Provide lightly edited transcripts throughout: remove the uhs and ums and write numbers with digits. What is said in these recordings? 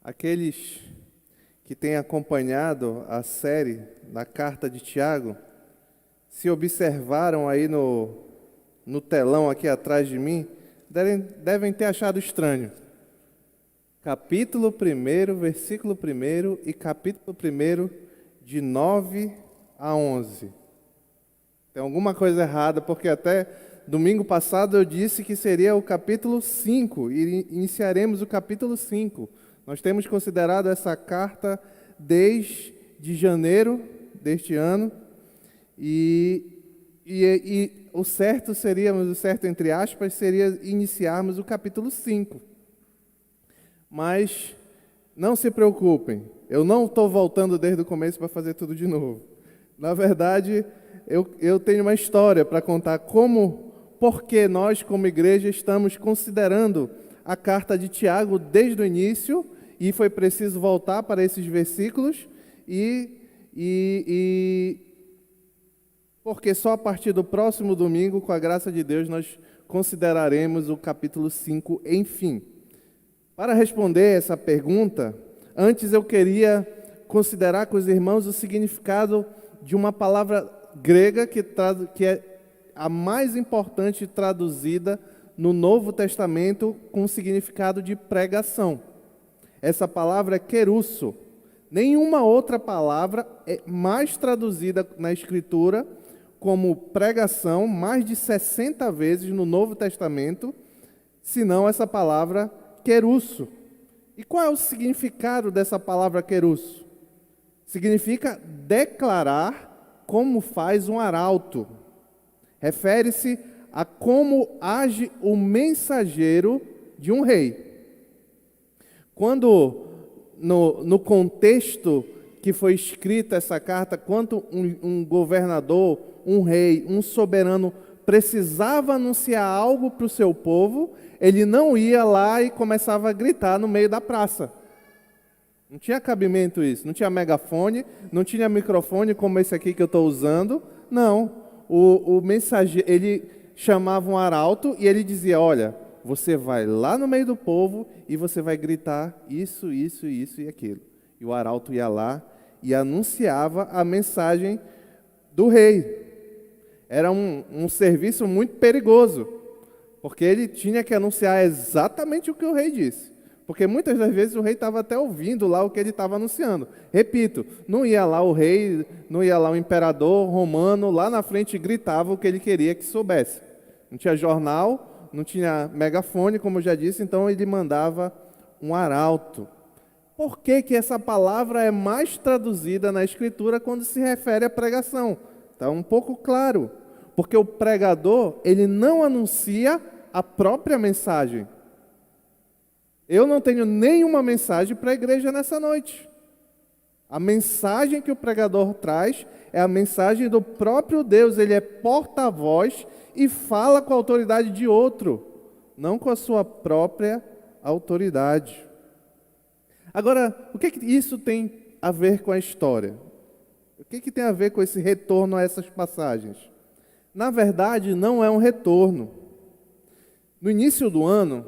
Aqueles que têm acompanhado a série da Carta de Tiago, se observaram aí no telão aqui atrás de mim, devem ter achado estranho. Capítulo 1, versículo 1 e capítulo 1, de 9 a 11. Tem alguma coisa errada, porque até domingo passado eu disse que seria o capítulo 5, e iniciaremos o capítulo 5. Nós temos considerado essa carta desde janeiro deste ano, e o certo entre aspas, seria iniciarmos o capítulo 5. Mas não se preocupem, eu não estou voltando desde o começo para fazer tudo de novo. Na verdade, eu tenho uma história para contar porque nós, como igreja, estamos considerando a carta de Tiago desde o início, e foi preciso voltar para esses versículos, porque só a partir do próximo domingo, com a graça de Deus, nós consideraremos o capítulo 5, enfim. Para responder essa pergunta, antes eu queria considerar com os irmãos o significado de uma palavra grega que é a mais importante traduzida no Novo Testamento com o significado de pregação. Essa palavra é querusso. Nenhuma outra palavra é mais traduzida na Escritura como pregação, mais de 60 vezes no Novo Testamento, senão essa palavra querusso. E qual é o significado dessa palavra querusso? Significa declarar como faz um arauto. Refere-se a como age o mensageiro de um rei. Quando, no contexto que foi escrita essa carta, quando um governador, um rei, um soberano precisava anunciar algo para o seu povo, ele não ia lá e começava a gritar no meio da praça. Não tinha cabimento isso, não tinha megafone, não tinha microfone como esse aqui que eu estou usando. Não, o mensageiro, ele chamava um arauto e ele dizia: olha, você vai lá no meio do povo e você vai gritar isso, isso, isso e aquilo. E o arauto ia lá e anunciava a mensagem do rei. Era um serviço muito perigoso, porque ele tinha que anunciar exatamente o que o rei disse. Porque muitas das vezes o rei estava até ouvindo lá o que ele estava anunciando. Repito, não ia lá o rei, não ia lá o imperador romano, lá na frente gritava o que ele queria que soubesse. Não tinha jornal, não tinha megafone, como eu já disse, então ele mandava um arauto. Por que essa palavra é mais traduzida na Escritura quando se refere à pregação? Está um pouco claro. Porque o pregador, ele não anuncia a própria mensagem. Eu não tenho nenhuma mensagem para a igreja nessa noite. A mensagem que o pregador traz é a mensagem do próprio Deus. Ele é porta-voz e fala com a autoridade de outro, não com a sua própria autoridade. Agora, o que isso tem a ver com a história? O que tem a ver com esse retorno a essas passagens? Na verdade, não é um retorno. No início do ano,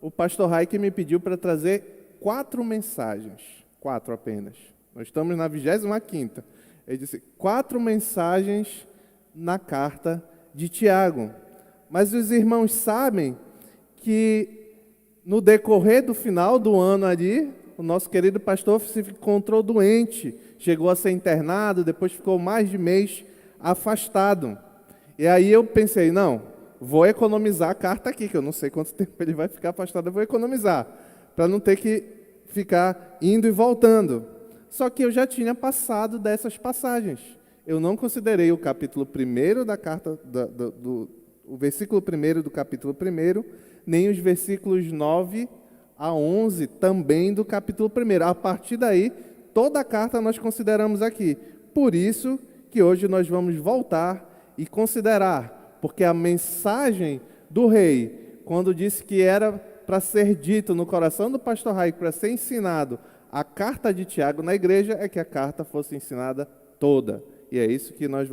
o pastor Raik me pediu para trazer 4 mensagens. 4 apenas. Nós estamos na 25ª. Ele disse 4 mensagens na carta de Tiago. Mas os irmãos sabem que no decorrer do final do ano ali, o nosso querido pastor se encontrou doente, chegou a ser internado, depois ficou mais de mês afastado. E aí eu pensei, não, vou economizar a carta aqui, que eu não sei quanto tempo ele vai ficar afastado, eu vou economizar, para não ter que ficar indo e voltando. Só que eu já tinha passado dessas passagens. Eu não considerei o capítulo 1 da carta, o versículo 1 do capítulo 1, nem os versículos 9 a 11 também do capítulo 1. A partir daí, toda a carta nós consideramos aqui. Por isso que hoje nós vamos voltar e considerar, porque a mensagem do rei, quando disse que era para ser dito no coração do pastor Raik, para ser ensinado a carta de Tiago na igreja, é que a carta fosse ensinada toda. E é isso que nós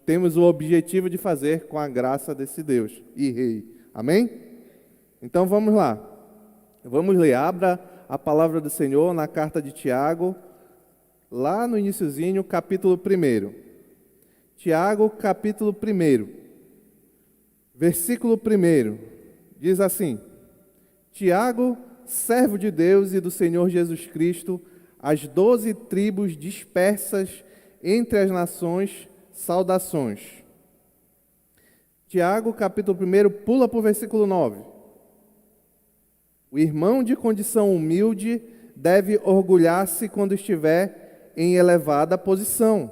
temos o objetivo de fazer com a graça desse Deus e rei. Amém? Então vamos lá. Vamos ler. Abra a palavra do Senhor na carta de Tiago, lá no iniciozinho, capítulo 1. Tiago, capítulo 1, versículo 1, diz assim: Tiago, servo de Deus e do Senhor Jesus Cristo, as 12 tribos dispersas entre as nações, saudações. Tiago, capítulo 1, pula para o versículo 9. O irmão de condição humilde deve orgulhar-se quando estiver em elevada posição.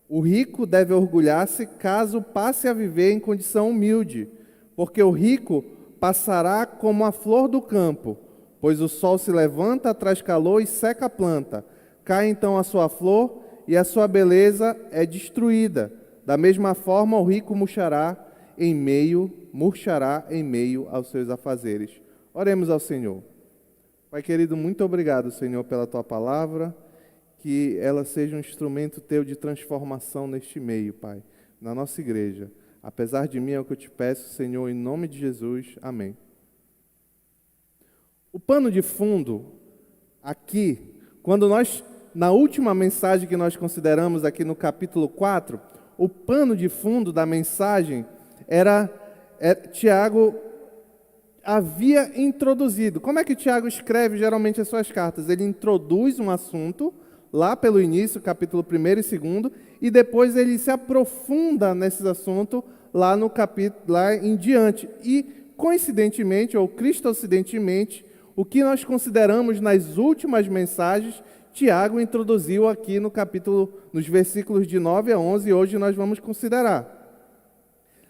O rico deve orgulhar-se caso passe a viver em condição humilde, porque o rico passará como a flor do campo, pois o sol se levanta, traz calor e seca a planta. Cai então a sua flor e a sua beleza é destruída. Da mesma forma, o rico murchará em meio aos seus afazeres. Oremos ao Senhor. Pai querido, muito obrigado, Senhor, pela Tua palavra, que ela seja um instrumento Teu de transformação neste meio, Pai, na nossa igreja. Apesar de mim, é o que eu te peço, Senhor, em nome de Jesus. Amém. O pano de fundo, aqui, quando nós, na última mensagem que nós consideramos aqui no capítulo 4, o pano de fundo da mensagem era Tiago havia introduzido. Como é que Tiago escreve geralmente as suas cartas? Ele introduz um assunto, lá pelo início, capítulo 1 e 2, e depois ele se aprofunda nesses assuntos lá no capítulo, lá em diante. E, coincidentemente, ou cristocidentemente, o que nós consideramos nas últimas mensagens, Tiago introduziu aqui no capítulo, nos versículos de 9 a 11, e hoje nós vamos considerar.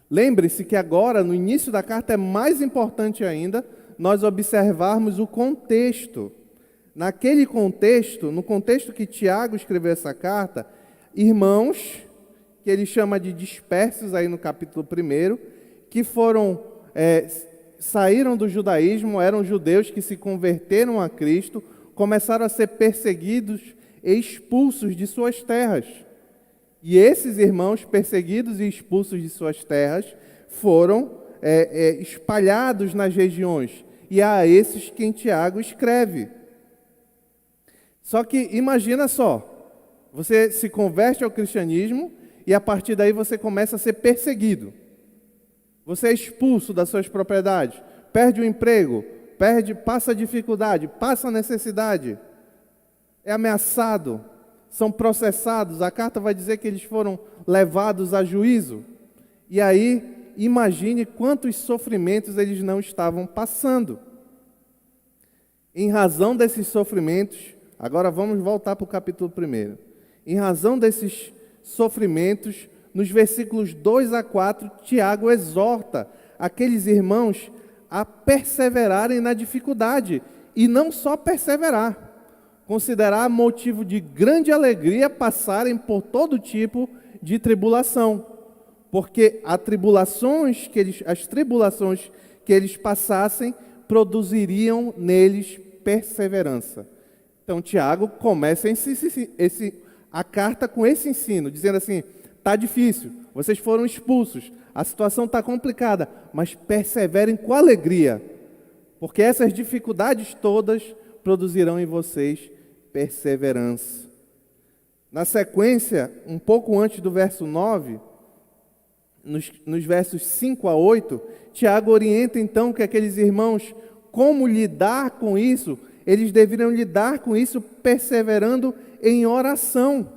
Lembre-se que agora, no início da carta, é mais importante ainda nós observarmos o contexto. Naquele contexto, no contexto que Tiago escreveu essa carta, irmãos, que ele chama de dispersos aí no capítulo 1, que saíram do judaísmo, eram judeus que se converteram a Cristo, começaram a ser perseguidos e expulsos de suas terras. E esses irmãos perseguidos e expulsos de suas terras foram espalhados nas regiões. E é a esses quem Tiago escreve. Só que imagina só, você se converte ao cristianismo e a partir daí você começa a ser perseguido. Você é expulso das suas propriedades, perde o emprego, passa dificuldade, passa necessidade, é ameaçado, são processados. A carta vai dizer que eles foram levados a juízo. E aí, imagine quantos sofrimentos eles não estavam passando. Em razão desses sofrimentos, agora vamos voltar para o capítulo 1. Em razão desses sofrimentos, nos versículos 2 a 4, Tiago exorta aqueles irmãos a perseverarem na dificuldade. E não só perseverar, considerar motivo de grande alegria passarem por todo tipo de tribulação, porque as tribulações que eles passassem produziriam neles perseverança. Então, Tiago começa a carta com esse ensino, dizendo assim: está difícil, vocês foram expulsos, a situação está complicada, mas perseverem com alegria, porque essas dificuldades todas produzirão em vocês perseverança. Na sequência, um pouco antes do verso 9, nos versos 5 a 8, Tiago orienta então que aqueles irmãos, como lidar com isso, eles deveriam lidar com isso perseverando em oração.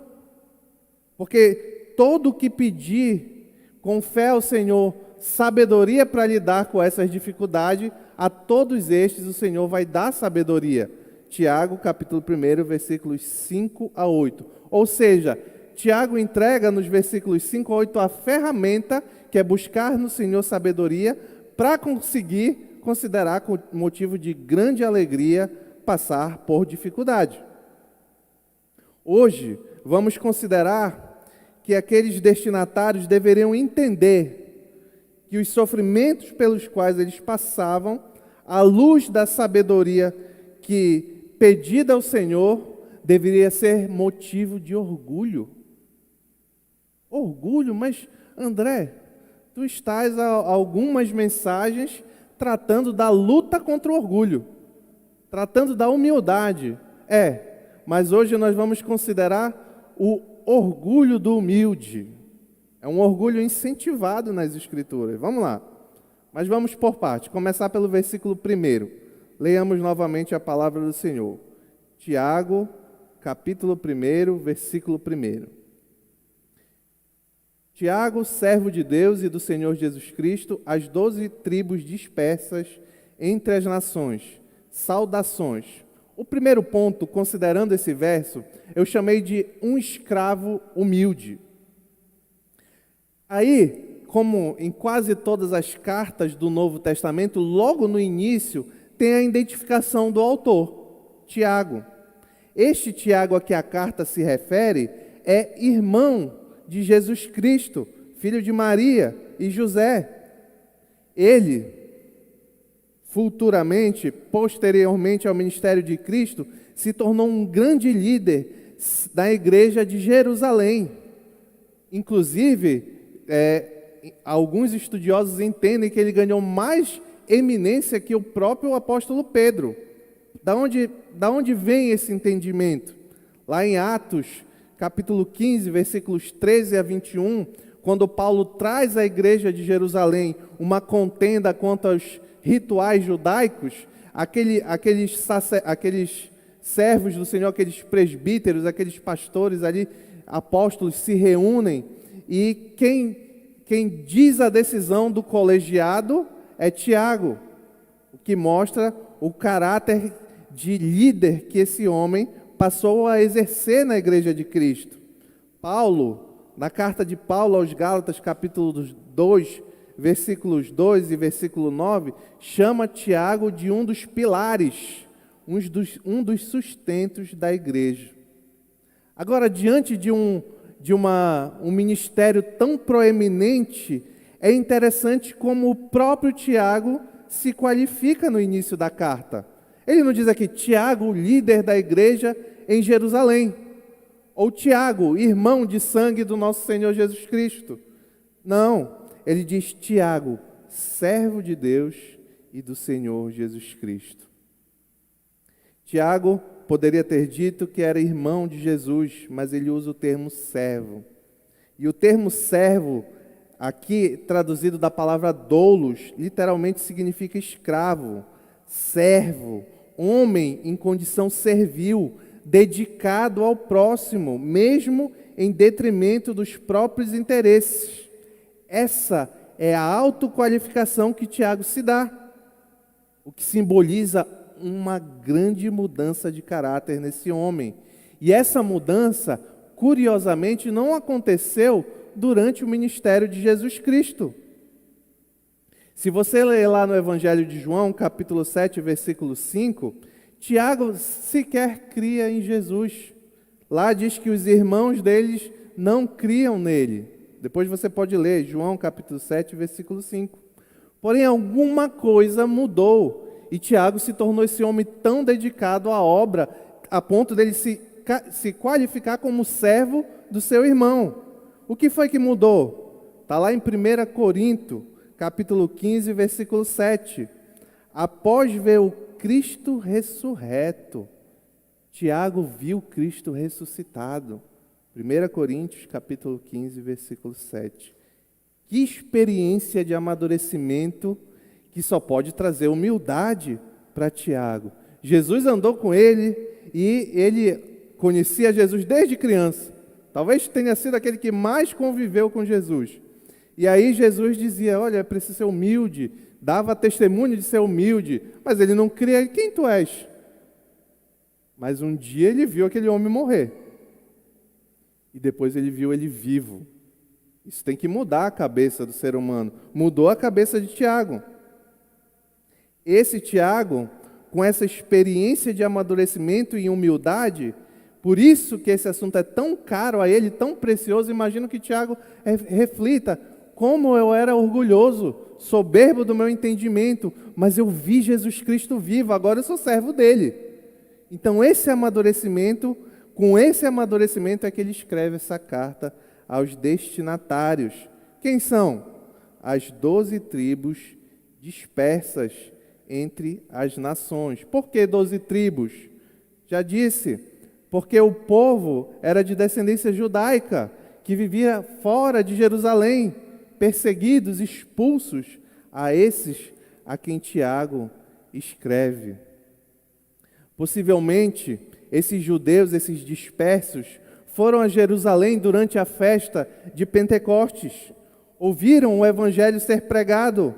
Porque todo que pedir com fé ao Senhor sabedoria para lidar com essas dificuldades, a todos estes o Senhor vai dar sabedoria. Tiago, capítulo 1, versículos 5 a 8. Ou seja, Tiago entrega nos versículos 5 a 8 a ferramenta que é buscar no Senhor sabedoria para conseguir considerar com motivo de grande alegria passar por dificuldade. Hoje, vamos considerar que aqueles destinatários deveriam entender que os sofrimentos pelos quais eles passavam, à luz da sabedoria que pedida ao Senhor, deveria ser motivo de orgulho. Orgulho? Mas, André, tu estás há algumas mensagens tratando da luta contra o orgulho. tratando da humildade. Mas hoje nós vamos considerar o orgulho do humilde. É um orgulho incentivado nas Escrituras. Vamos lá. Mas vamos por parte. Começar pelo versículo 1. Leiamos novamente a palavra do Senhor. Tiago, capítulo 1, versículo 1. Tiago, servo de Deus e do Senhor Jesus Cristo, às 12 tribos dispersas entre as nações. Saudações. O primeiro ponto, considerando esse verso, eu chamei de um escravo humilde. Aí, como em quase todas as cartas do Novo Testamento, logo no início tem a identificação do autor, Tiago. Este Tiago a que a carta se refere é irmão de Jesus Cristo, filho de Maria e José. Ele, futuramente, posteriormente ao ministério de Cristo, se tornou um grande líder da igreja de Jerusalém. Inclusive, alguns estudiosos entendem que ele ganhou mais eminência que o próprio apóstolo Pedro. Da onde vem esse entendimento? Lá em Atos, capítulo 15, versículos 13 a 21, quando Paulo traz à igreja de Jerusalém uma contenda contra os rituais judaicos, aqueles servos do Senhor, aqueles presbíteros, aqueles pastores ali, apóstolos, se reúnem, e quem diz a decisão do colegiado é Tiago, o que mostra o caráter de líder que esse homem passou a exercer na igreja de Cristo. Paulo, na carta de Paulo aos Gálatas, capítulo 2, versículos 2 e versículo 9, chama Tiago de um dos pilares, um dos sustentos da igreja. Agora, diante de um ministério tão proeminente, é interessante como o próprio Tiago se qualifica no início da carta. Ele não diz aqui, Tiago, líder da igreja em Jerusalém, ou Tiago, irmão de sangue do nosso Senhor Jesus Cristo. Não, ele diz Tiago, servo de Deus e do Senhor Jesus Cristo. Tiago poderia ter dito que era irmão de Jesus, mas ele usa o termo servo. E o termo servo, aqui traduzido da palavra doulos, literalmente significa escravo, servo, homem em condição servil, dedicado ao próximo, mesmo em detrimento dos próprios interesses. Essa é a autoqualificação que Tiago se dá, o que simboliza uma grande mudança de caráter nesse homem. E essa mudança, curiosamente, não aconteceu durante o ministério de Jesus Cristo. Se você ler lá no Evangelho de João, capítulo 7, versículo 5, Tiago sequer cria em Jesus. Lá diz que os irmãos deles não criam nele. Depois você pode ler João capítulo 7, versículo 5. Porém, alguma coisa mudou e Tiago se tornou esse homem tão dedicado à obra, a ponto dele se qualificar como servo do seu irmão. O que foi que mudou? Está lá em 1 Corinto, capítulo 15, versículo 7. Após ver o Cristo ressurreto, Tiago viu Cristo ressuscitado. 1 Coríntios, capítulo 15, versículo 7. Que experiência de amadurecimento que só pode trazer humildade para Tiago. Jesus andou com ele e ele conhecia Jesus desde criança. Talvez tenha sido aquele que mais conviveu com Jesus. E aí Jesus dizia, olha, é preciso ser humilde, dava testemunho de ser humilde, mas ele não cria, quem tu és? Mas um dia ele viu aquele homem morrer. E depois ele viu ele vivo. Isso tem que mudar a cabeça do ser humano. Mudou a cabeça de Tiago. Esse Tiago, com essa experiência de amadurecimento e humildade, por isso que esse assunto é tão caro a ele, tão precioso, imagino que Tiago reflita, como eu era orgulhoso, soberbo do meu entendimento, mas eu vi Jesus Cristo vivo, agora eu sou servo dele. Então esse amadurecimento, com esse amadurecimento é que ele escreve essa carta aos destinatários. Quem são? As 12 tribos dispersas entre as nações. Por que 12 tribos? Já disse, porque o povo era de descendência judaica, que vivia fora de Jerusalém, perseguidos, expulsos, a esses a quem Tiago escreve. Possivelmente, esses judeus, esses dispersos, foram a Jerusalém durante a festa de Pentecostes, ouviram o evangelho ser pregado,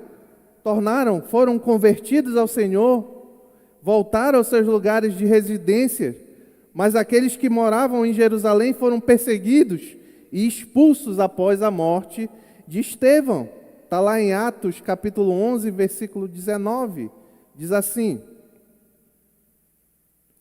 foram convertidos ao Senhor, voltaram aos seus lugares de residência, mas aqueles que moravam em Jerusalém foram perseguidos e expulsos após a morte de Estevão. Está lá em Atos, capítulo 11, versículo 19. Diz assim: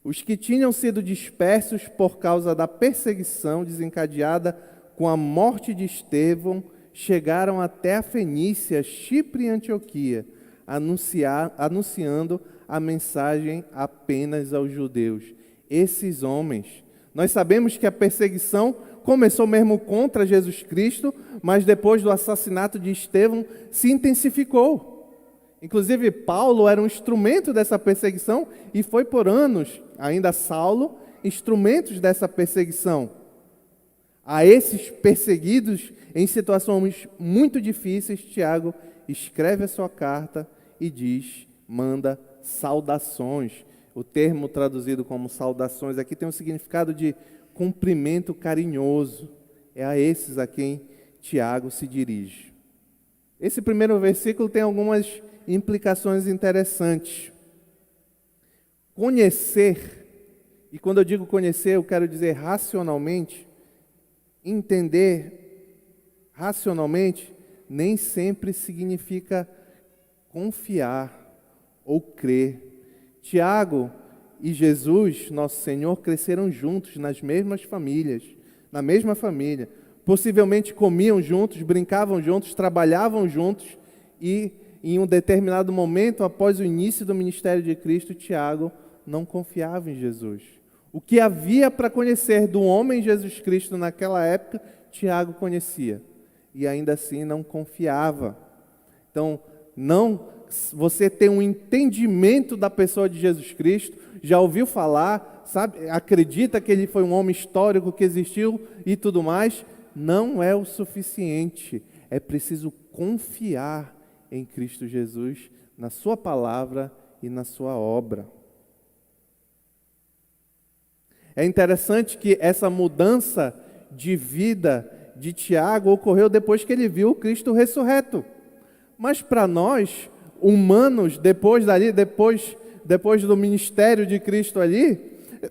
os que tinham sido dispersos por causa da perseguição desencadeada com a morte de Estevão, chegaram até a Fenícia, Chipre e Antioquia, anunciando a mensagem apenas aos judeus. Esses homens, nós sabemos que a perseguição começou mesmo contra Jesus Cristo, mas depois do assassinato de Estevão se intensificou. Inclusive, Paulo era um instrumento dessa perseguição e foi por anos, ainda Saulo, instrumentos dessa perseguição. A esses perseguidos em situações muito difíceis, Tiago escreve a sua carta e diz, manda saudações. O termo traduzido como saudações aqui tem um significado de cumprimento carinhoso. É a esses a quem Tiago se dirige. Esse primeiro versículo tem algumas implicações interessantes. Conhecer, e quando eu digo conhecer, eu quero dizer racionalmente, entender racionalmente, nem sempre significa confiar ou crer. Tiago e Jesus, nosso Senhor, cresceram juntos nas mesmas famílias, na mesma família. Possivelmente comiam juntos, brincavam juntos, trabalhavam juntos e em um determinado momento, após o início do ministério de Cristo, Tiago não confiava em Jesus. O que havia para conhecer do homem Jesus Cristo naquela época, Tiago conhecia e ainda assim não confiava. Então, você tem um entendimento da pessoa de Jesus Cristo, já ouviu falar, sabe, acredita que ele foi um homem histórico que existiu e tudo mais, não é o suficiente. É preciso confiar em Cristo Jesus, na sua palavra e na sua obra. É interessante que essa mudança de vida de Tiago ocorreu depois que ele viu o Cristo ressurreto. Mas para nós, humanos, depois do ministério de Cristo ali,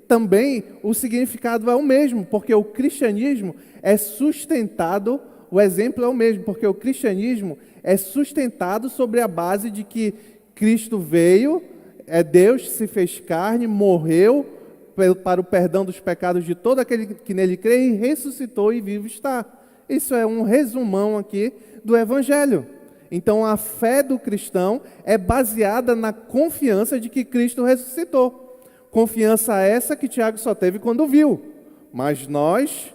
também o significado é o mesmo, porque o cristianismo é sustentado, o exemplo é o mesmo, porque o cristianismo é sustentado sobre a base de que Cristo veio, Deus se fez carne, morreu para o perdão dos pecados de todo aquele que nele crê e ressuscitou e vivo está. Isso é um resumão aqui do Evangelho. Então a fé do cristão é baseada na confiança de que Cristo ressuscitou. Confiança essa que Tiago só teve quando viu. Mas nós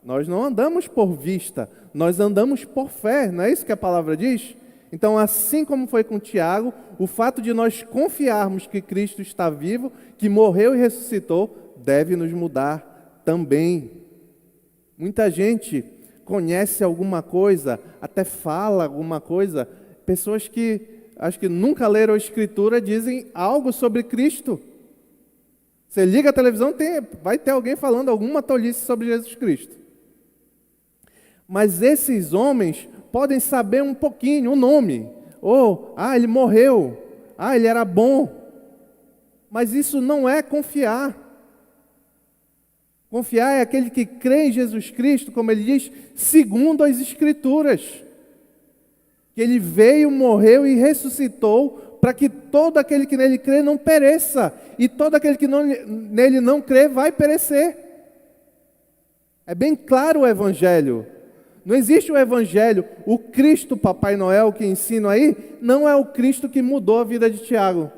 não andamos por vista, nós andamos por fé, não é isso que a palavra diz? Então, assim como foi com Tiago, o fato de nós confiarmos que Cristo está vivo, que morreu e ressuscitou, deve nos mudar também. Muita gente conhece alguma coisa, até fala alguma coisa, pessoas que acho que nunca leram a Escritura dizem algo sobre Cristo. Você liga a televisão, vai ter alguém falando alguma tolice sobre Jesus Cristo. Mas esses homens podem saber um pouquinho, o nome. Ele morreu. Ele era bom. Mas isso não é confiar. Confiar é aquele que crê em Jesus Cristo, como ele diz, segundo as Escrituras. Que ele veio, morreu e ressuscitou para que todo aquele que nele crê não pereça. E todo aquele que nele não crê vai perecer. É bem claro o Evangelho. Não existe o Evangelho, o Cristo Papai Noel que ensino aí, não é o Cristo que mudou a vida de Tiago.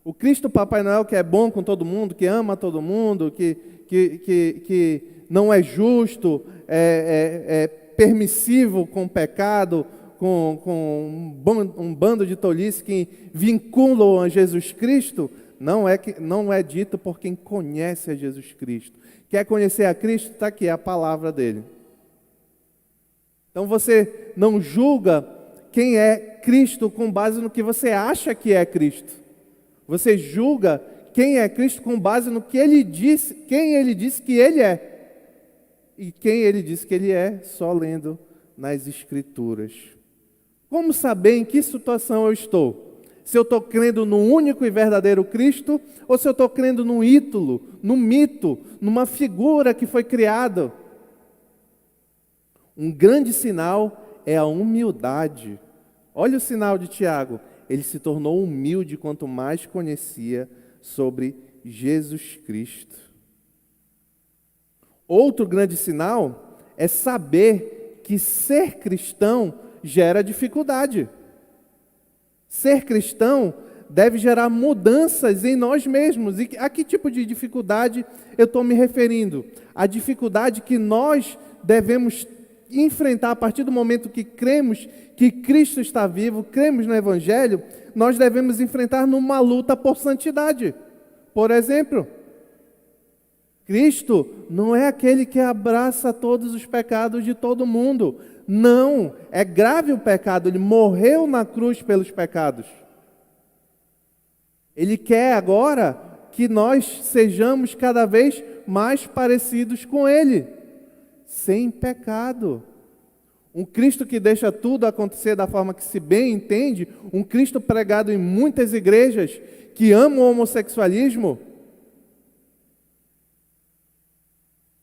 O Cristo Papai Noel que é bom com todo mundo, que ama todo mundo, que não é justo, é permissivo com o pecado, com um bando de tolice que vinculam a Jesus Cristo, não é dito por quem conhece a Jesus Cristo. Quer conhecer a Cristo? Está aqui a palavra dele. Então você não julga quem é Cristo com base no que você acha que é Cristo. Você julga quem é Cristo com base no que ele disse, quem ele disse que ele é. E quem ele disse que ele é, só lendo nas Escrituras. Como saber em que situação eu estou? Se eu estou crendo no único e verdadeiro Cristo, ou se eu estou crendo num ídolo, num mito, numa figura que foi criada. Um grande sinal é a humildade. Olha o sinal de Tiago. Ele se tornou humilde quanto mais conhecia sobre Jesus Cristo. Outro grande sinal é saber que ser cristão gera dificuldade. Ser cristão deve gerar mudanças em nós mesmos. E a que tipo de dificuldade eu estou me referindo? A dificuldade que nós devemos enfrentar a partir do momento que cremos que Cristo está vivo, cremos no Evangelho, nós devemos enfrentar numa luta por santidade. Por exemplo, Cristo não é aquele que abraça todos os pecados de todo mundo. Não, é grave o pecado, ele morreu na cruz pelos pecados. Ele quer agora que nós sejamos cada vez mais parecidos com ele, sem pecado. Um Cristo que deixa tudo acontecer da forma que se bem entende, um Cristo pregado em muitas igrejas que ama o homossexualismo.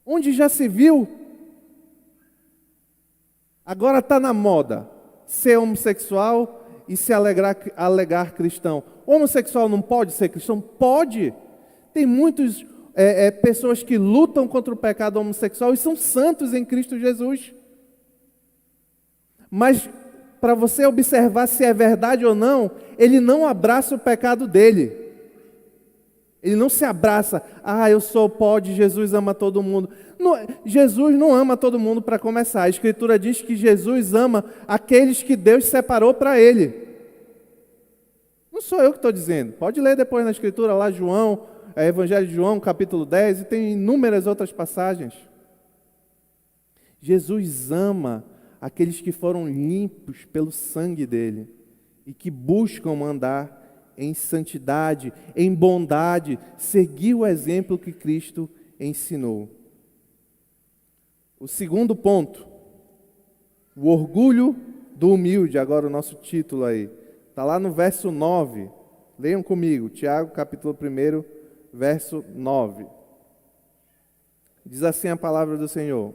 Onde já se viu? Agora está na moda ser homossexual e se alegar cristão. Homossexual não pode ser cristão? Pode. Tem muitas pessoas que lutam contra o pecado homossexual e são santos em Cristo Jesus. Mas para você observar se é verdade ou não, ele não abraça o pecado dele. Ele não se abraça, eu sou pode, Jesus ama todo mundo. Não, Jesus não ama todo mundo para começar. A Escritura diz que Jesus ama aqueles que Deus separou para ele. Não sou eu que estou dizendo. Pode ler depois na Escritura lá, João, Evangelho de João, capítulo 10, e tem inúmeras outras passagens. Jesus ama aqueles que foram limpos pelo sangue dele e que buscam andar em santidade, em bondade, seguir o exemplo que Cristo ensinou. O segundo ponto, o orgulho do humilde, agora o nosso título aí, está lá no verso 9, leiam comigo, Tiago capítulo 1, verso 9. Diz assim a palavra do Senhor: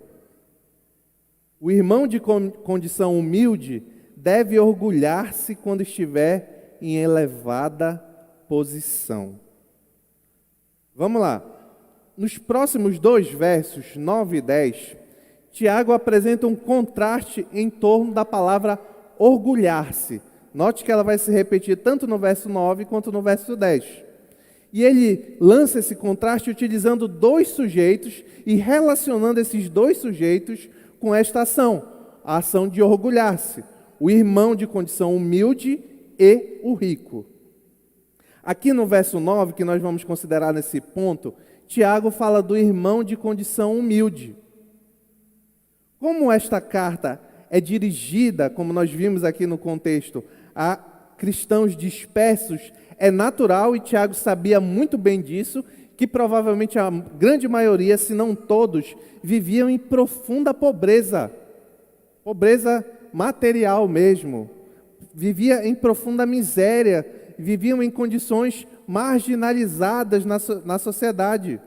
o irmão de condição humilde deve orgulhar-se quando estiver em elevada posição. Vamos lá. Nos próximos 2 versos, 9 e 10, Tiago apresenta um contraste em torno da palavra orgulhar-se. Note que ela vai se repetir tanto no verso 9 quanto no verso 10. E ele lança esse contraste utilizando 2 sujeitos e relacionando esses 2 sujeitos com esta ação, a ação de orgulhar-se. O irmão de condição humilde e o rico. Aqui no verso 9, que nós vamos considerar nesse ponto, Tiago fala do irmão de condição humilde. Como esta carta é dirigida, como nós vimos aqui no contexto, a cristãos dispersos, é natural, e Tiago sabia muito bem disso, que provavelmente a grande maioria, se não todos, viviam em profunda pobreza. Pobreza material mesmo. Vivia em profunda miséria, viviam em condições marginalizadas na sociedade.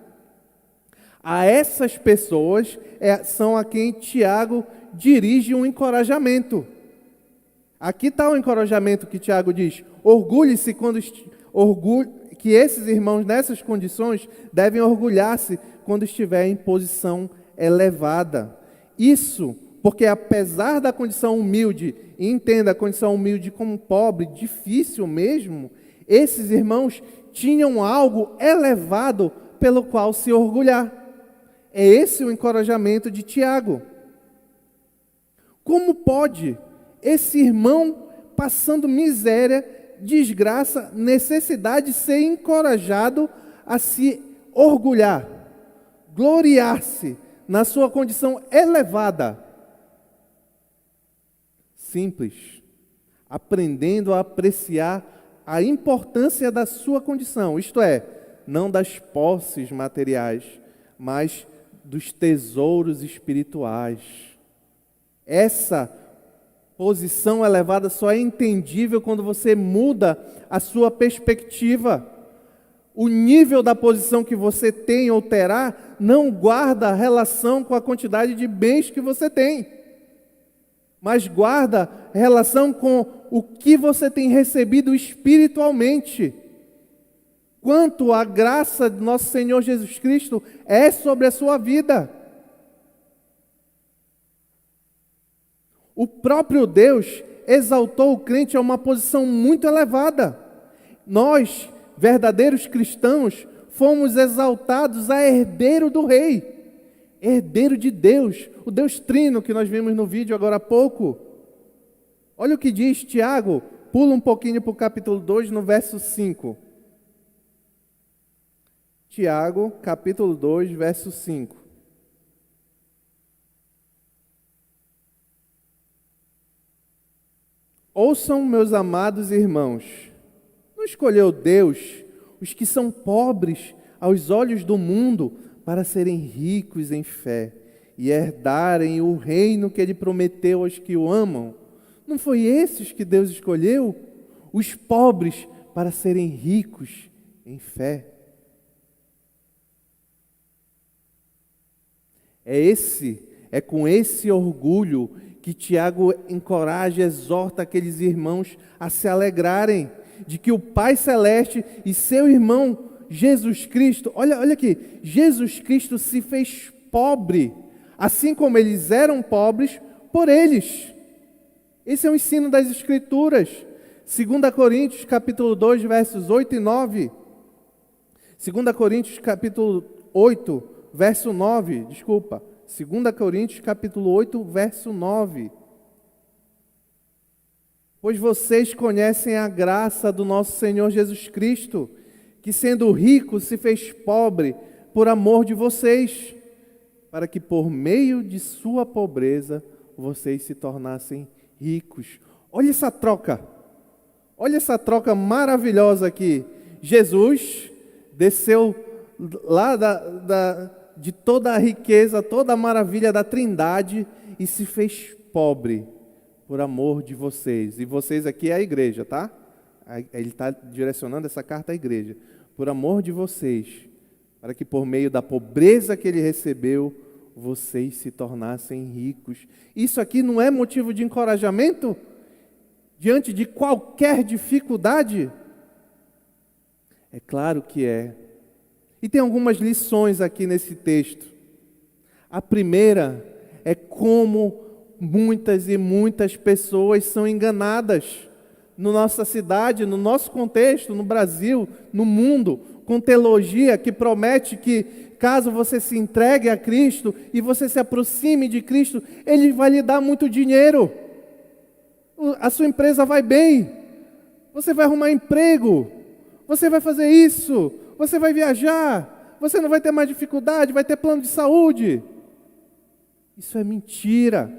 A essas pessoas são a quem Tiago dirige um encorajamento. Aqui está o encorajamento que Tiago diz: orgulhe-se que esses irmãos nessas condições devem orgulhar-se quando estiver em posição elevada. Isso porque apesar da condição humilde, e entenda a condição humilde como pobre, difícil mesmo, esses irmãos tinham algo elevado pelo qual se orgulhar. É esse o encorajamento de Tiago. Como pode esse irmão passando miséria, desgraça, necessidade, ser encorajado a se orgulhar, gloriar-se na sua condição elevada. Simples, aprendendo a apreciar a importância da sua condição, isto é, não das posses materiais, mas dos tesouros espirituais. Essa posição elevada só é entendível quando você muda a sua perspectiva. O nível da posição que você tem ou terá não guarda relação com a quantidade de bens que você tem, mas guarda relação com o que você tem recebido espiritualmente. Quanto a graça de nosso Senhor Jesus Cristo é sobre a sua vida. O próprio Deus exaltou o crente a uma posição muito elevada. Nós, verdadeiros cristãos, fomos exaltados a herdeiro do Rei, herdeiro de Deus, o Deus Trino que nós vimos no vídeo agora há pouco. Olha o que diz Tiago, pula um pouquinho para o capítulo 2, no verso 5. Tiago, capítulo 2, verso 5. Ouçam, meus amados irmãos, não escolheu Deus os que são pobres aos olhos do mundo para serem ricos em fé e herdarem o reino que Ele prometeu aos que o amam? Não foi esses que Deus escolheu? Os pobres para serem ricos em fé. É com esse orgulho que Tiago encoraja e exorta aqueles irmãos a se alegrarem de que o Pai Celeste e seu irmão Jesus Cristo, olha aqui, Jesus Cristo se fez pobre, assim como eles eram pobres por eles. Esse é o ensino das Escrituras. 2 Coríntios capítulo 2, versos 8 e 9. 2 Coríntios capítulo 8, verso 9, desculpa. 2 Coríntios capítulo 8, verso 9. Pois vocês conhecem a graça do nosso Senhor Jesus Cristo, que sendo rico se fez pobre por amor de vocês, para que por meio de sua pobreza vocês se tornassem ricos. Olha essa troca maravilhosa aqui. Jesus desceu lá de toda a riqueza, toda a maravilha da Trindade e se fez pobre por amor de vocês. E vocês aqui é a igreja, tá? Ele está direcionando essa carta à igreja. Por amor de vocês, para que por meio da pobreza que ele recebeu, vocês se tornassem ricos. Isso aqui não é motivo de encorajamento? Diante de qualquer dificuldade? É claro que é. E tem algumas lições aqui nesse texto. A primeira é como muitas e muitas pessoas são enganadas na nossa cidade, no nosso contexto, no Brasil, no mundo, com teologia que promete que caso você se entregue a Cristo e você se aproxime de Cristo, Ele vai lhe dar muito dinheiro. A sua empresa vai bem, você vai arrumar emprego, você vai fazer isso, você vai viajar, você não vai ter mais dificuldade, vai ter plano de saúde. Isso é mentira.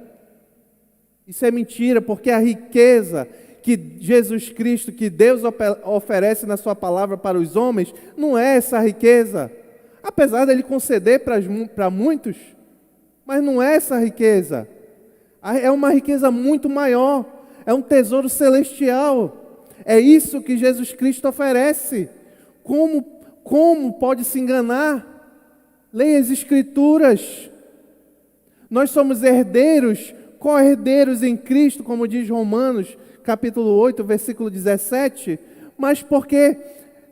Isso é mentira, porque a riqueza que Jesus Cristo, que Deus oferece na sua palavra para os homens, não é essa riqueza. Apesar dele conceder para muitos, mas não é essa riqueza. É uma riqueza muito maior, é um tesouro celestial. É isso que Jesus Cristo oferece. Como pode se enganar? Leia as Escrituras. Nós somos herdeiros, co-herdeiros em Cristo, como diz Romanos, capítulo 8, versículo 17, mas porque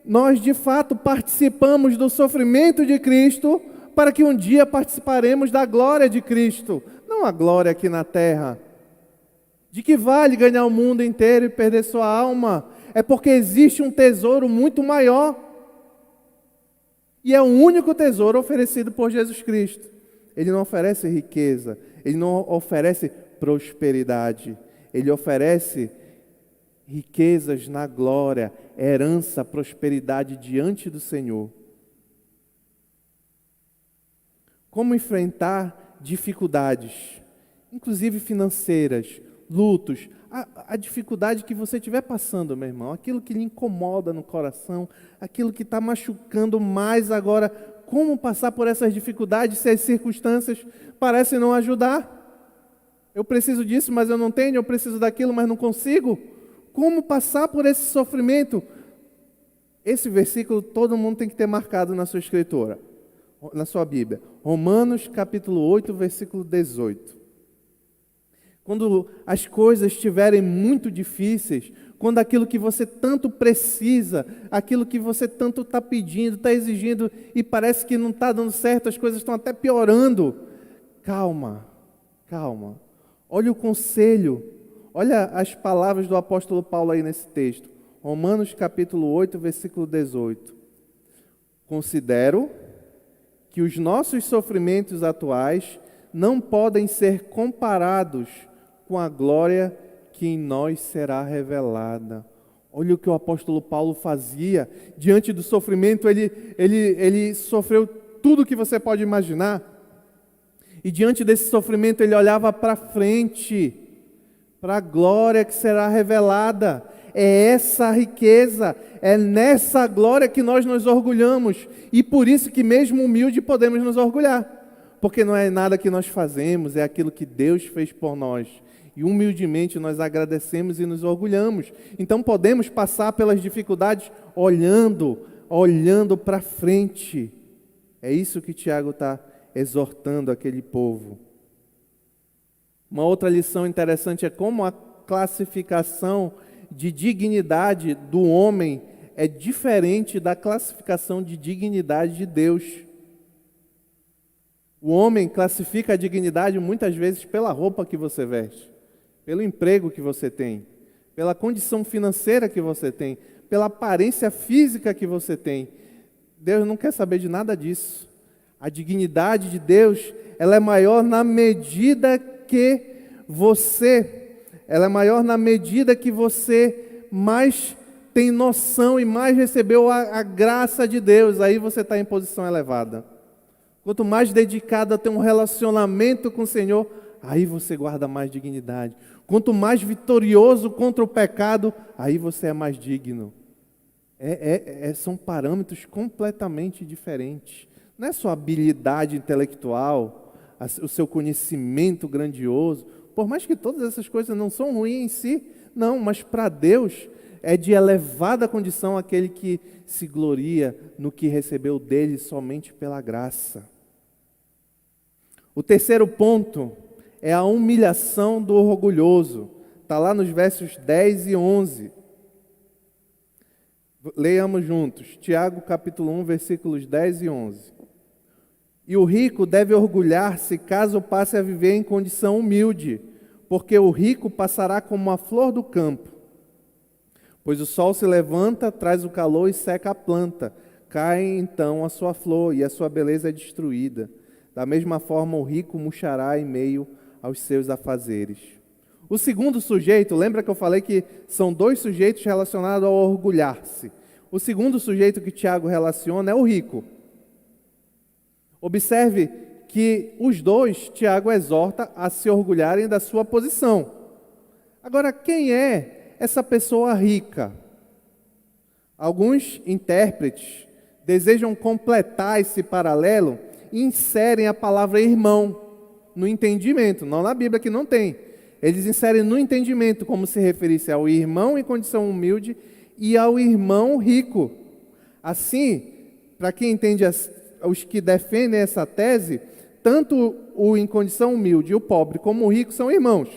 nós de fato participamos do sofrimento de Cristo, para que um dia participaremos da glória de Cristo, não a glória aqui na terra. De que vale ganhar o mundo inteiro e perder sua alma? É porque existe um tesouro muito maior, e é o único tesouro oferecido por Jesus Cristo. Ele não oferece riqueza, Ele não oferece prosperidade. Ele oferece riquezas na glória, herança, prosperidade diante do Senhor. Como enfrentar dificuldades, inclusive financeiras, lutos, a dificuldade que você estiver passando, meu irmão, aquilo que lhe incomoda no coração, aquilo que está machucando mais agora, como passar por essas dificuldades se as circunstâncias parecem não ajudar? Eu preciso disso, mas eu não tenho, eu preciso daquilo, mas não consigo. Como passar por esse sofrimento? Esse versículo todo mundo tem que ter marcado na sua escritura, na sua Bíblia. Romanos capítulo 8, versículo 18. Quando as coisas estiverem muito difíceis, quando aquilo que você tanto precisa, aquilo que você tanto está pedindo, está exigindo e parece que não está dando certo, as coisas estão até piorando. Calma, calma. Olha o conselho, olha as palavras do apóstolo Paulo aí nesse texto. Romanos capítulo 8, versículo 18. Considero que os nossos sofrimentos atuais não podem ser comparados com a glória que em nós será revelada. Olha o que o apóstolo Paulo fazia diante do sofrimento. Ele sofreu tudo que você pode imaginar. E diante desse sofrimento ele olhava para frente, para a glória que será revelada. É essa a riqueza, é nessa glória que nós nos orgulhamos. E por isso que mesmo humilde podemos nos orgulhar. Porque não é nada que nós fazemos, é aquilo que Deus fez por nós. E humildemente nós agradecemos e nos orgulhamos. Então podemos passar pelas dificuldades olhando para frente. É isso que Tiago está exortando aquele povo. Uma outra lição interessante é como a classificação de dignidade do homem é diferente da classificação de dignidade de Deus. O homem classifica a dignidade muitas vezes pela roupa que você veste, pelo emprego que você tem, pela condição financeira que você tem, pela aparência física que você tem. Deus não quer saber de nada disso. A dignidade de Deus, ela é maior na medida que você mais tem noção e mais recebeu a graça de Deus. Aí você está em posição elevada. Quanto mais dedicado a ter um relacionamento com o Senhor, aí você guarda mais dignidade. Quanto mais vitorioso contra o pecado, aí você é mais digno. São parâmetros completamente diferentes. Não é sua habilidade intelectual, o seu conhecimento grandioso. Por mais que todas essas coisas não são ruins em si, não, mas para Deus é de elevada condição aquele que se gloria no que recebeu dele somente pela graça. O terceiro ponto é a humilhação do orgulhoso. Está lá nos versos 10 e 11. Leiamos juntos. Tiago capítulo 1, versículos 10 e 11. E o rico deve orgulhar-se caso passe a viver em condição humilde, porque o rico passará como a flor do campo. Pois o sol se levanta, traz o calor e seca a planta. Cai então a sua flor e a sua beleza é destruída. Da mesma forma o rico murchará em meio aos seus afazeres. O segundo sujeito, lembra que eu falei que são dois sujeitos relacionados ao orgulhar-se. O segundo sujeito que Tiago relaciona é o rico. Observe que os dois, Tiago exorta a se orgulharem da sua posição. Agora, quem é essa pessoa rica? Alguns intérpretes desejam completar esse paralelo e inserem a palavra irmão no entendimento, não na Bíblia que não tem. Eles inserem no entendimento como se referisse ao irmão em condição humilde e ao irmão rico. Assim, para quem entende os que defendem essa tese, tanto o em condição humilde e o pobre como o rico são irmãos.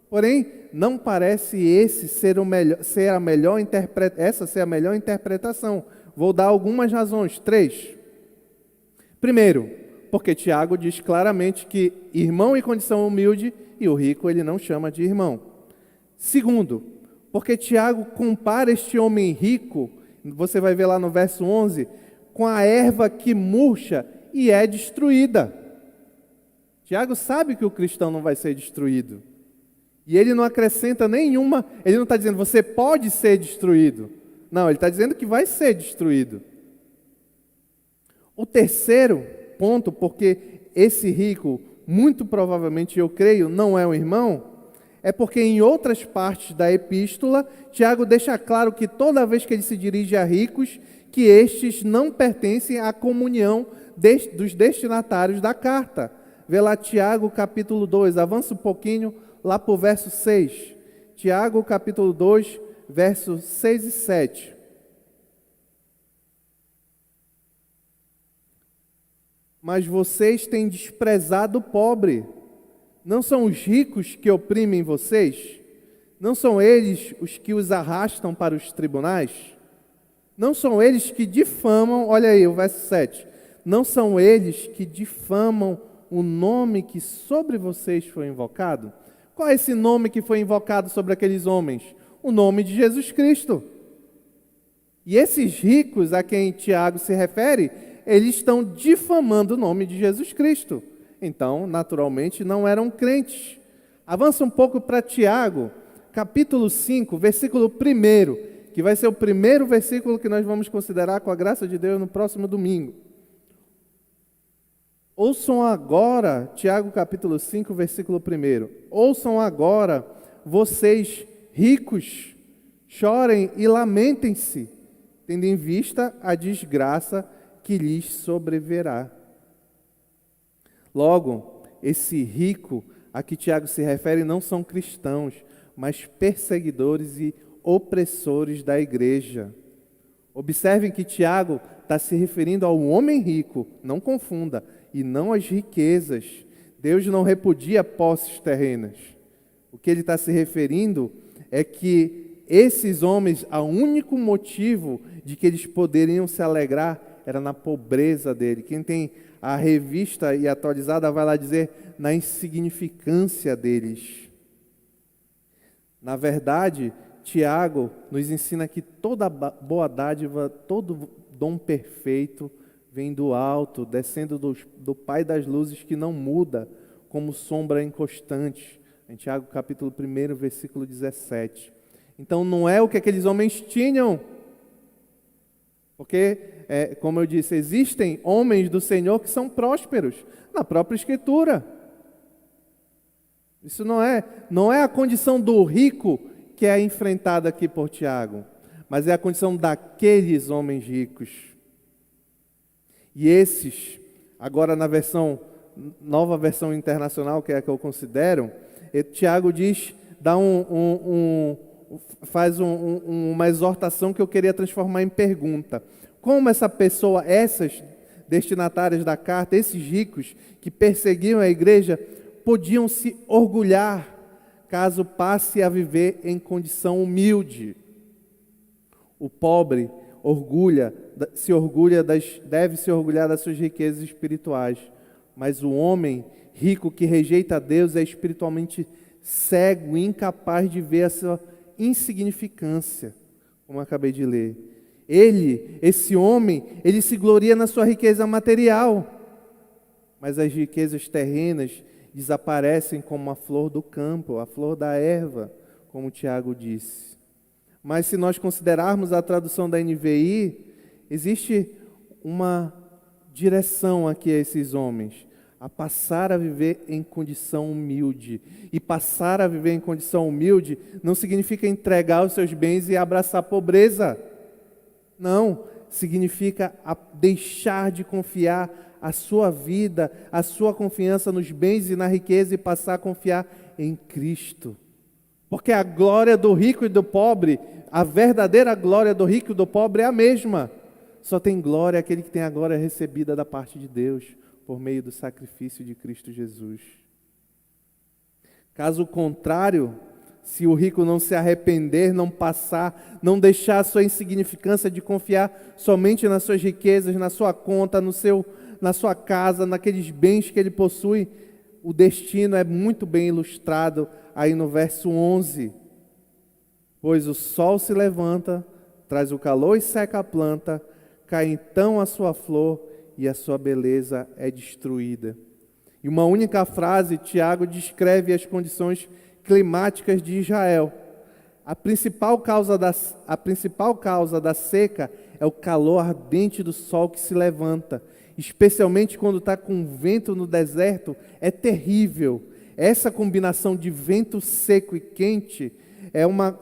Porém, não parece ser a melhor interpretação. Vou dar algumas razões, 3. Primeiro, porque Tiago diz claramente que irmão em condição humilde e o rico ele não chama de irmão. Segundo, porque Tiago compara este homem rico, você vai ver lá no verso 11, com a erva que murcha e é destruída. Tiago sabe que o cristão não vai ser destruído. E ele não acrescenta nenhuma, ele não está dizendo você pode ser destruído. Não, ele está dizendo que vai ser destruído. O terceiro ponto, porque esse rico, muito provavelmente eu creio, não é um irmão, é porque em outras partes da epístola, Tiago deixa claro que toda vez que ele se dirige a ricos, que estes não pertencem à comunhão dos destinatários da carta. Vê lá Tiago capítulo 2, avança um pouquinho lá para o verso 6. Tiago capítulo 2, versos 6 e 7. Mas vocês têm desprezado o pobre. Não são os ricos que oprimem vocês? Não são eles os que os arrastam para os tribunais? Não são eles que difamam, olha aí o verso 7. Não são eles que difamam o nome que sobre vocês foi invocado? Qual é esse nome que foi invocado sobre aqueles homens? O nome de Jesus Cristo. E esses ricos a quem Tiago se refere, eles estão difamando o nome de Jesus Cristo. Então, naturalmente, não eram crentes. Avança um pouco para Tiago, capítulo 5, versículo 1, que vai ser o primeiro versículo que nós vamos considerar com a graça de Deus no próximo domingo. Ouçam agora, Tiago capítulo 5, versículo 1. Ouçam agora, vocês ricos, chorem e lamentem-se, tendo em vista a desgraça que lhes sobrevirá. Logo, esse rico a que Tiago se refere não são cristãos, mas perseguidores e opressores da igreja. Observem que Tiago está se referindo ao homem rico, não confunda, e não às riquezas. Deus não repudia posses terrenas. O que ele está se referindo é que esses homens, o único motivo de que eles poderiam se alegrar era na pobreza dele. Quem tem a revista e atualizada vai lá dizer na insignificância deles. Na verdade, Tiago nos ensina que toda boa dádiva, todo dom perfeito vem do alto, descendo do Pai das luzes, que não muda, como sombra inconstante. Em Tiago capítulo 1, versículo 17. Então não é o que aqueles homens tinham. Porque, como eu disse, existem homens do Senhor que são prósperos na própria Escritura. Isso não é a condição do rico que é enfrentada aqui por Tiago, mas é a condição daqueles homens ricos. E esses, agora na nova versão internacional, que é a que eu considero, Tiago faz uma exortação que eu queria transformar em pergunta. Como essa pessoa, essas destinatárias da carta, esses ricos que perseguiam a igreja, podiam se orgulhar caso passe a viver em condição humilde? O pobre deve se orgulhar das suas riquezas espirituais, mas o homem rico que rejeita a Deus é espiritualmente cego e incapaz de ver a sua insignificância, como eu acabei de ler. Esse homem, ele se gloria na sua riqueza material, mas as riquezas terrenas desaparecem como a flor do campo, a flor da erva, como Tiago disse. Mas se nós considerarmos a tradução da NVI, existe uma direção aqui a esses homens, a passar a viver em condição humilde. E passar a viver em condição humilde não significa entregar os seus bens e abraçar a pobreza. Não, significa deixar de confiar a sua vida, a sua confiança nos bens e na riqueza e passar a confiar em Cristo. Porque a glória do rico e do pobre, a verdadeira glória do rico e do pobre é a mesma. Só tem glória aquele que tem a glória recebida da parte de Deus, por meio do sacrifício de Cristo Jesus. Caso contrário, se o rico não se arrepender, não deixar a sua insignificância de confiar somente nas suas riquezas, na sua conta, na sua casa, naqueles bens que ele possui, o destino é muito bem ilustrado aí no verso 11. Pois o sol se levanta, traz o calor e seca a planta, cai então a sua flor e a sua beleza é destruída. Em uma única frase, Tiago descreve as condições climáticas de Israel. A principal causa da seca é o calor ardente do sol que se levanta, especialmente quando está com vento no deserto, é terrível. Essa combinação de vento seco e quente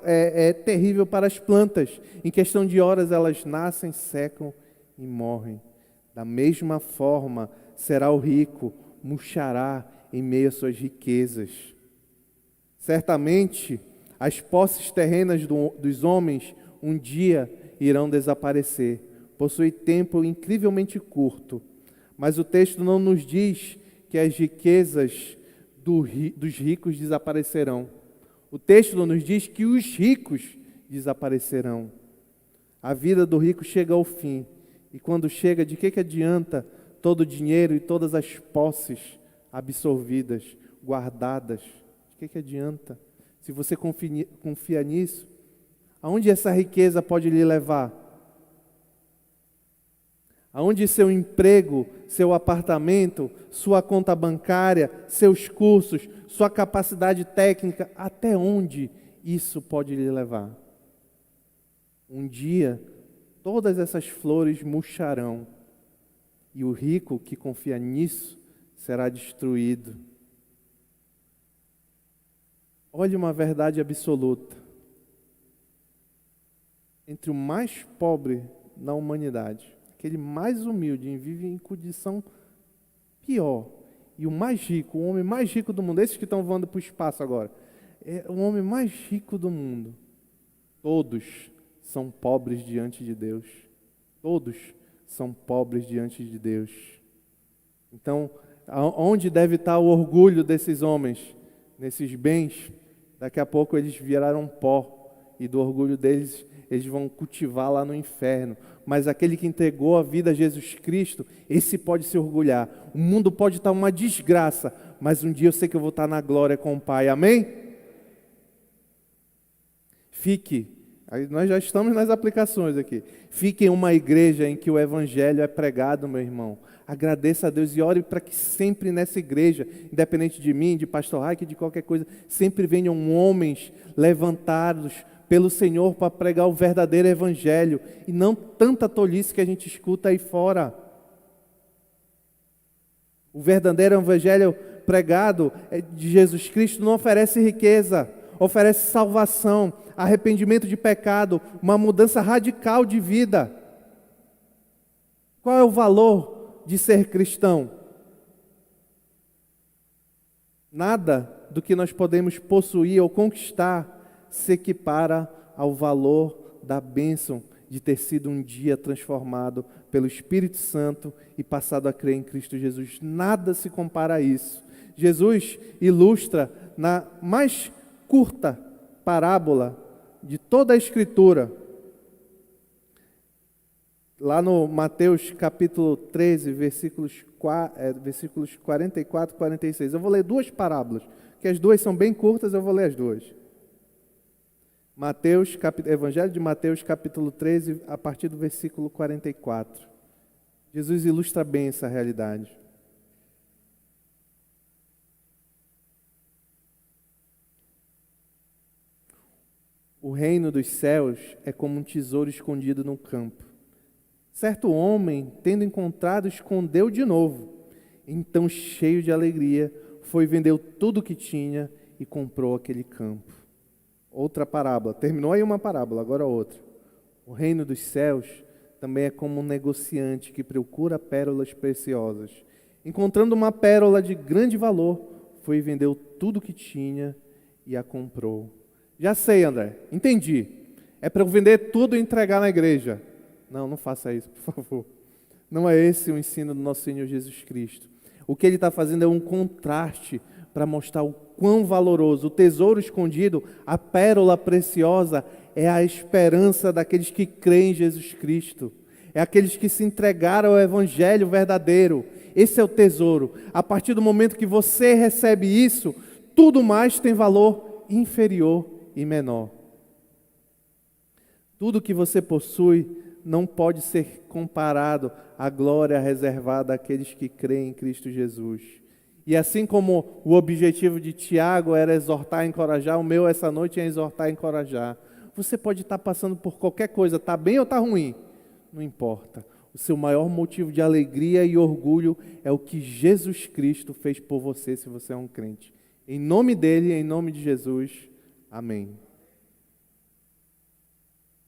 é terrível para as plantas. Em questão de horas elas nascem, secam e morrem. Da mesma forma será o rico, murchará em meio às suas riquezas. Certamente as posses terrenas dos homens um dia irão desaparecer. Possui tempo incrivelmente curto. Mas o texto não nos diz que as riquezas dos ricos desaparecerão. O texto não nos diz que os ricos desaparecerão. A vida do rico chega ao fim. E quando chega, de que adianta todo o dinheiro e todas as posses absorvidas, guardadas? De que adianta? Se você confia nisso, aonde essa riqueza pode lhe levar? Aonde seu emprego, seu apartamento, sua conta bancária, seus cursos, sua capacidade técnica, até onde isso pode lhe levar? Um dia, todas essas flores murcharão e o rico que confia nisso será destruído. Olhe uma verdade absoluta. Entre o mais pobre na humanidade, aquele mais humilde e vive em condição pior, e o mais rico, o homem mais rico do mundo, esses que estão voando para o espaço agora, é o homem mais rico do mundo. Todos são pobres diante de Deus. Todos são pobres diante de Deus. Então, onde deve estar o orgulho desses homens? Nesses bens. Daqui a pouco eles viraram pó, e do orgulho deles eles vão cultivar lá no inferno. Mas aquele que entregou a vida a Jesus Cristo, esse pode se orgulhar. O mundo pode estar uma desgraça, mas um dia eu sei que eu vou estar na glória com o Pai. Amém? Nós já estamos nas aplicações aqui. Fique em uma igreja em que o evangelho é pregado, meu irmão. Agradeça a Deus e ore para que sempre nessa igreja, independente de mim, de pastor Raik, de qualquer coisa, sempre venham homens levantados pelo Senhor para pregar o verdadeiro evangelho e não tanta tolice que a gente escuta aí fora. O verdadeiro evangelho pregado de Jesus Cristo não oferece riqueza, oferece salvação, arrependimento de pecado, uma mudança radical de vida. Qual é o valor de ser cristão? Nada do que nós podemos possuir ou conquistar se equipara ao valor da bênção de ter sido um dia transformado pelo Espírito Santo e passado a crer em Cristo Jesus. Nada se compara a isso. Jesus ilustra na mais curta parábola de toda a Escritura, lá no Mateus capítulo 13, versículos 44 e 46. Eu vou ler duas parábolas, que as duas são bem curtas, eu vou ler as duas. Evangelho de Mateus capítulo 13, a partir do versículo 44. Jesus ilustra bem essa realidade. O reino dos céus é como um tesouro escondido no campo. Certo homem, tendo encontrado, escondeu de novo. Então, cheio de alegria, foi e vendeu tudo o que tinha e comprou aquele campo. Outra parábola. Terminou aí uma parábola, agora outra. O reino dos céus também é como um negociante que procura pérolas preciosas. Encontrando uma pérola de grande valor, foi e vendeu tudo o que tinha e a comprou. Já sei, André, entendi. É para eu vender tudo e entregar na igreja. Não, não faça isso, por favor. Não é esse o ensino do nosso Senhor Jesus Cristo. O que ele está fazendo é um contraste para mostrar o quão valoroso, o tesouro escondido, a pérola preciosa, é a esperança daqueles que creem em Jesus Cristo. É aqueles que se entregaram ao evangelho verdadeiro. Esse é o tesouro. A partir do momento que você recebe isso, tudo mais tem valor inferior e menor. Tudo que você possui não pode ser comparado à glória reservada àqueles que creem em Cristo Jesus. E assim como o objetivo de Tiago era exortar e encorajar, o meu essa noite é exortar e encorajar. Você pode estar passando por qualquer coisa, está bem ou está ruim, não importa. O seu maior motivo de alegria e orgulho é o que Jesus Cristo fez por você, se você é um crente. Em nome dele, em nome de Jesus, amém.